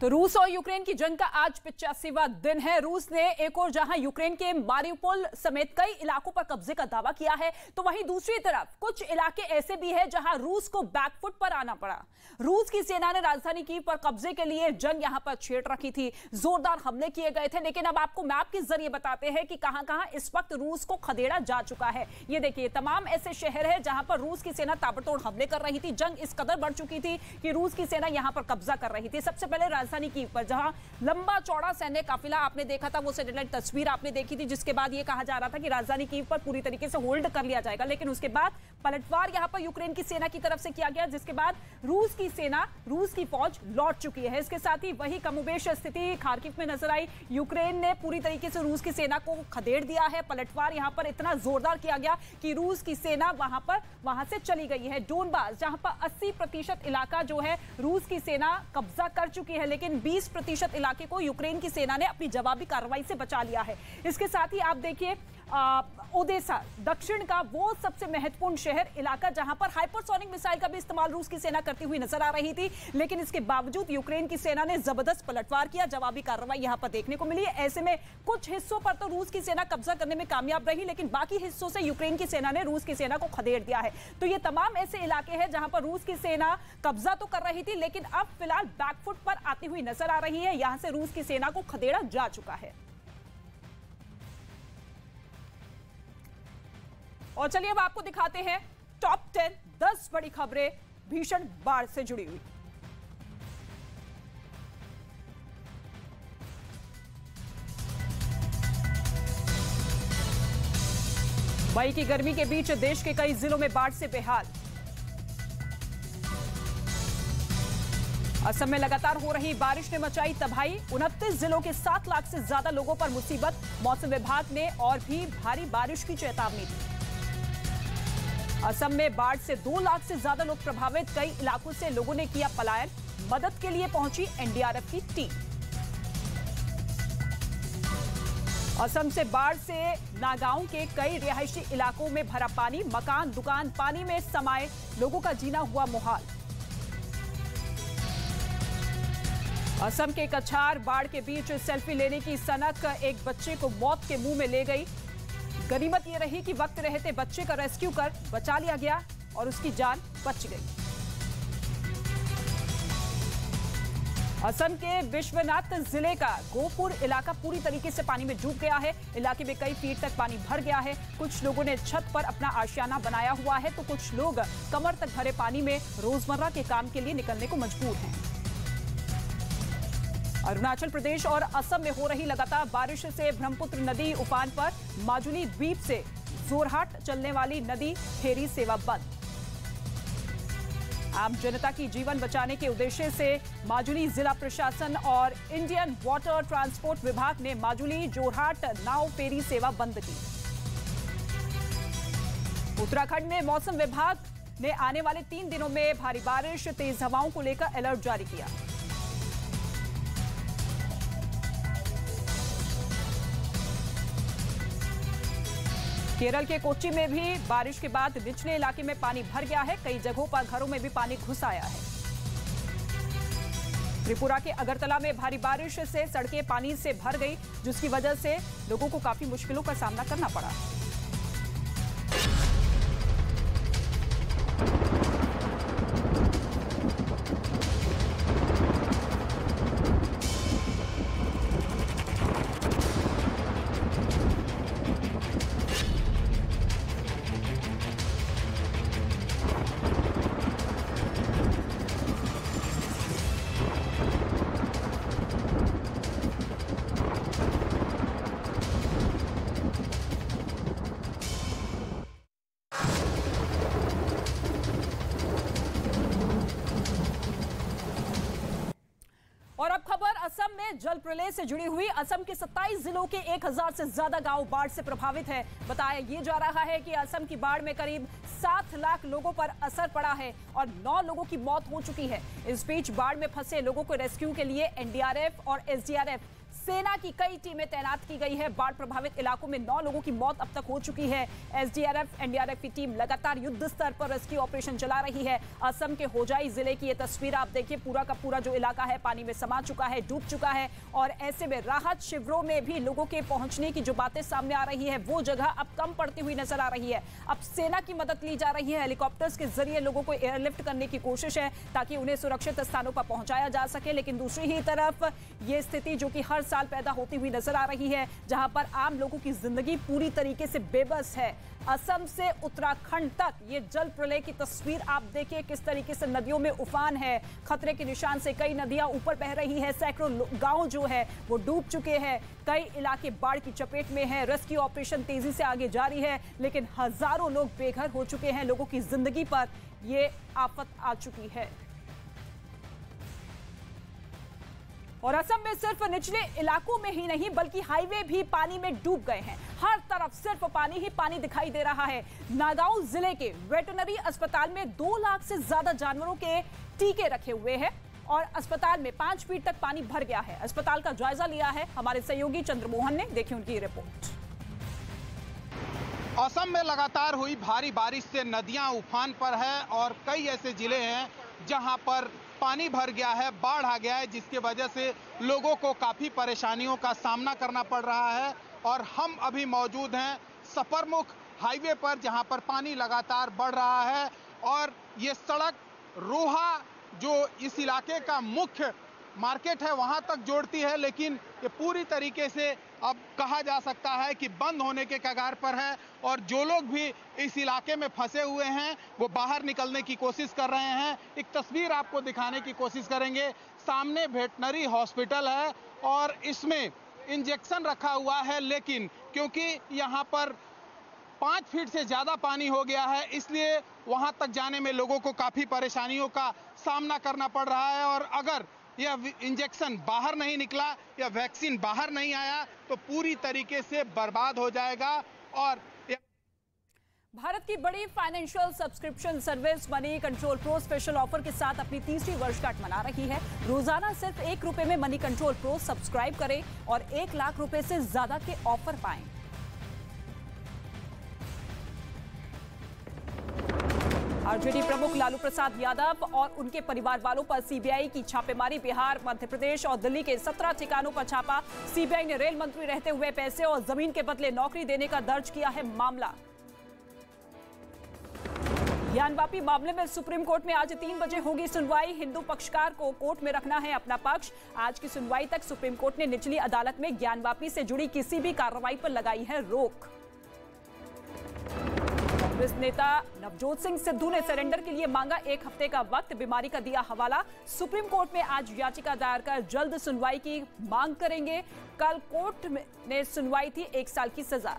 तो रूस और यूक्रेन की जंग का आज 85वां दिन है। रूस ने एक और जहां यूक्रेन के मारिउपोल समेत कई इलाकों पर कब्जे का दावा किया है, तो वहीं दूसरी तरफ कुछ इलाके ऐसे भी हैं जहां रूस को बैकफुट पर आना पड़ा। रूस की सेना ने राजधानी कीव पर कब्जे के लिए जंग यहां पर छेड़ रखी थी, जोरदार हमले किए गए थे। लेकिन अब आपको मैप के जरिए बताते हैं कि कहां-कहां इस वक्त रूस को खदेड़ा जा चुका है। ये देखिए, तमाम ऐसे शहर है जहां पर रूस की सेना ताबड़तोड़ हमले कर रही थी। जंग इस कदर बढ़ चुकी थी कि रूस की सेना यहां पर कब्जा कर रही थी। सबसे पहले राजधानी कीव पर जहां लंबा चौड़ा सैन्य काफिला आपने देखा था, वो सैटेलाइट तस्वीर आपने देखी थी, जिसके बाद ये कहा जा रहा था कि राजधानी कीव पर पूरी तरीके से होल्ड कर लिया जाएगा। लेकिन उसके बाद पलटवार यहां पर यूक्रेन की सेना की तरफ से किया गया, जिसके बाद रूस की सेना, रूस की फौज लौट चुकी है। इसके साथ ही वही कमोबेश स्थिति खार्किव में नजर आई। यूक्रेन ने पूरी तरीके से रूस की सेना को खदेड़ दिया है। पलटवार यहां पर इतना जोरदार किया गया कि रूस की सेना वहां से चली गई है। डोनबास, जहां पर 80% इलाका जो है रूस की सेना कब्जा कर चुकी है, लेकिन 20% इलाके को यूक्रेन की सेना ने अपनी जवाबी कार्रवाई से बचा लिया है। इसके साथ ही आप देखिए, ओदेसा दक्षिण का वो सबसे महत्वपूर्ण शहर इलाका जहां पर हाइपरसोनिक मिसाइल का भी इस्तेमाल रूस की सेना करती हुई नजर आ रही थी, लेकिन इसके बावजूद यूक्रेन की सेना ने जबरदस्त पलटवार किया। जवाबी कार्रवाई यहां पर देखने को मिली। ऐसे में कुछ हिस्सों पर तो रूस की सेना कब्जा करने में कामयाब रही, लेकिन बाकी हिस्सों से यूक्रेन की सेना ने रूस की सेना को खदेड़ दिया है। तो ये तमाम ऐसे इलाके हैं जहां पर रूस की सेना कब्जा तो कर रही थी, लेकिन अब फिलहाल बैकफुट पर आती हुई नजर आ रही है। यहां से रूस की सेना को खदेड़ा जा चुका है। और चलिए अब आपको दिखाते हैं टॉप 10 बड़ी खबरें भीषण बाढ़ से जुड़ी हुई। मई की गर्मी के बीच देश के कई जिलों में बाढ़ से बेहाल। असम में लगातार हो रही बारिश ने मचाई तबाही। 29 जिलों के 7 लाख से ज्यादा लोगों पर मुसीबत। मौसम विभाग ने और भी भारी बारिश की चेतावनी दी। असम में बाढ़ से 2 लाख से ज्यादा लोग प्रभावित। कई इलाकों से लोगों ने किया पलायन। मदद के लिए पहुंची एनडीआरएफ की टीम। असम से बाढ़ से नागांव के कई रिहायशी इलाकों में भरा पानी। मकान, दुकान पानी में समाये, लोगों का जीना हुआ मुहाल। असम के कछार, बाढ़ के बीच सेल्फी लेने की सनक एक बच्चे को मौत के मुंह में ले गई। गनीमत यह रही कि वक्त रहते बच्चे का रेस्क्यू कर बचा लिया गया और उसकी जान बच गई। असम के विश्वनाथ जिले का गोपुर इलाका पूरी तरीके से पानी में डूब गया है। इलाके में कई फीट तक पानी भर गया है। कुछ लोगों ने छत पर अपना आशियाना बनाया हुआ है, तो कुछ लोग कमर तक भरे पानी में रोजमर्रा के काम के लिए निकलने को मजबूर हैं। अरुणाचल प्रदेश और असम में हो रही लगातार बारिश से ब्रह्मपुत्र नदी उफान पर। माजुली द्वीप से जोरहाट चलने वाली नदी फेरी सेवा बंद। आम जनता की जीवन बचाने के उद्देश्य से माजुली जिला प्रशासन और इंडियन वाटर ट्रांसपोर्ट विभाग ने माजुली जोरहाट नाव फेरी सेवा बंद की। उत्तराखंड में मौसम विभाग ने आने वाले 3 दिनों में भारी बारिश, तेज हवाओं को लेकर अलर्ट जारी किया। केरल के कोच्चि में भी बारिश के बाद निचले इलाके में पानी भर गया है। कई जगहों पर घरों में भी पानी घुस आया है। त्रिपुरा के अगरतला में भारी बारिश से सड़कें पानी से भर गई, जिसकी वजह से लोगों को काफी मुश्किलों का सामना करना पड़ा। और अब खबर असम में जल प्रलय से जुड़ी हुई। असम के 27 जिलों के 1000 से ज्यादा गांव बाढ़ से प्रभावित है। बताया ये जा रहा है कि असम की बाढ़ में करीब 7 लाख लोगों पर असर पड़ा है और 9 लोगों की मौत हो चुकी है। इस बीच बाढ़ में फंसे लोगों को रेस्क्यू के लिए एनडीआरएफ और एसडीआरएफ सेना की कई टीमें तैनात की गई है। बाढ़ प्रभावित इलाकों में 9 लोगों की मौत अब तक हो चुकी है। एसडीआरएफ, एनडीआरएफ की टीम लगातार युद्ध स्तर पर रेस्क्यू ऑपरेशन चला रही है। असम के होजाई जिले की ये तस्वीर आप देखिए, पूरा का पूरा जो इलाका है पानी में समा चुका है, डूब चुका है। और ऐसे में राहत शिविरों में भी लोगों के पहुंचने की जो बातें सामने आ रही है, वो जगह अब कम पड़ती हुई नजर आ रही है। अब सेना की मदद ली जा रही है, हेलीकॉप्टर्स के जरिए लोगों को एयरलिफ्ट करने की कोशिश है ताकि उन्हें सुरक्षित स्थानों पर पहुंचाया जा सके। लेकिन दूसरी ही तरफ ये स्थिति जो कि हर साल पैदा होती हुई नजर आ रही है, जहां पर आम लोगों की जिंदगी पूरी तरीके से बेबस है। असम से उत्तराखंड तक ये जल प्रलय की तस्वीर आप देखिए, किस तरीके से नदियों में उफान है। खतरे के निशान से कई नदियां ऊपर बह रही है। सैकड़ों गांव जो है वो डूब चुके हैं। कई इलाके बाढ़ की चपेट में हैं। रेस्क्यू ऑपरेशन तेजी से आगे जारी है, लेकिन हजारों लोग बेघर हो चुके हैं। लोगों की जिंदगी पर ये आफत आ चुकी है। और असम में सिर्फ निचले इलाकों में ही नहीं बल्कि हाईवे भी पानी में डूब गए हैं। हर तरफ सिर्फ पानी ही पानी दिखाई दे रहा है। नागांव जिले के वेटरनरी अस्पताल में 2 लाख से ज्यादा जानवरों के टीके रखे हुए हैं और अस्पताल में 5 फीट तक पानी भर गया है। अस्पताल का जायजा लिया है हमारे सहयोगी चंद्रमोहन ने, देखिए उनकी रिपोर्ट। असम में लगातार हुई भारी बारिश से नदियां उफान पर है और कई ऐसे जिले हैं जहां पर पानी भर गया है, बाढ़ आ गया है, जिसकी वजह से लोगों को काफी परेशानियों का सामना करना पड़ रहा है। और हम अभी मौजूद हैं सफरमुख हाईवे पर, जहां पर पानी लगातार बढ़ रहा है और ये सड़क रोहा जो इस इलाके का मुख्य मार्केट है वहां तक जोड़ती है, लेकिन ये पूरी तरीके से अब कहा जा सकता है कि बंद होने के कगार पर है। और जो लोग भी इस इलाके में फंसे हुए हैं वो बाहर निकलने की कोशिश कर रहे हैं। एक तस्वीर आपको दिखाने की कोशिश करेंगे। सामने वेटनरी हॉस्पिटल है और इसमें इंजेक्शन रखा हुआ है, लेकिन क्योंकि यहाँ पर 5 फीट से ज्यादा पानी हो गया है, इसलिए वहां तक जाने में लोगों को काफी परेशानियों का सामना करना पड़ रहा है। और अगर यह इंजेक्शन बाहर नहीं निकला या वैक्सीन बाहर नहीं आया तो पूरी तरीके से बर्बाद हो जाएगा। और भारत की बड़ी financial subscription service money control pro special offer के साथ अपनी 3री वर्षगांठ मना रही है। रोजाना सिर्फ ₹1 में मनी कंट्रोल प्रो सब्सक्राइब करें और 1 लाख रुपए से ज्यादा के ऑफर पाएं। आरजेडी प्रमुख लालू प्रसाद यादव और उनके परिवार वालों पर सीबीआई की छापेमारी। बिहार, मध्य प्रदेश और दिल्ली के 17 ठिकानों पर छापा। सीबीआई ने रेल मंत्री रहते हुए पैसे और जमीन के बदले नौकरी देने का दर्ज किया है मामला। ज्ञानवापी मामले में सुप्रीम कोर्ट में आज 3 बजे होगी सुनवाई। हिंदू पक्षकार को कोर्ट में रखना है अपना पक्ष। आज की सुनवाई तक सुप्रीम कोर्ट ने निचली अदालत में ज्ञानवापी से जुड़ी किसी भी कार्रवाई पर लगाई है रोक। कांग्रेस नेता नवजोत सिंह सिद्धू ने सरेंडर के लिए मांगा 1 हफ्ते का वक्त, बीमारी का दिया हवाला। सुप्रीम कोर्ट में आज याचिका दायर कर जल्द सुनवाई की मांग करेंगे। कल कोर्ट ने सुनवाई थी 1 साल की सजा।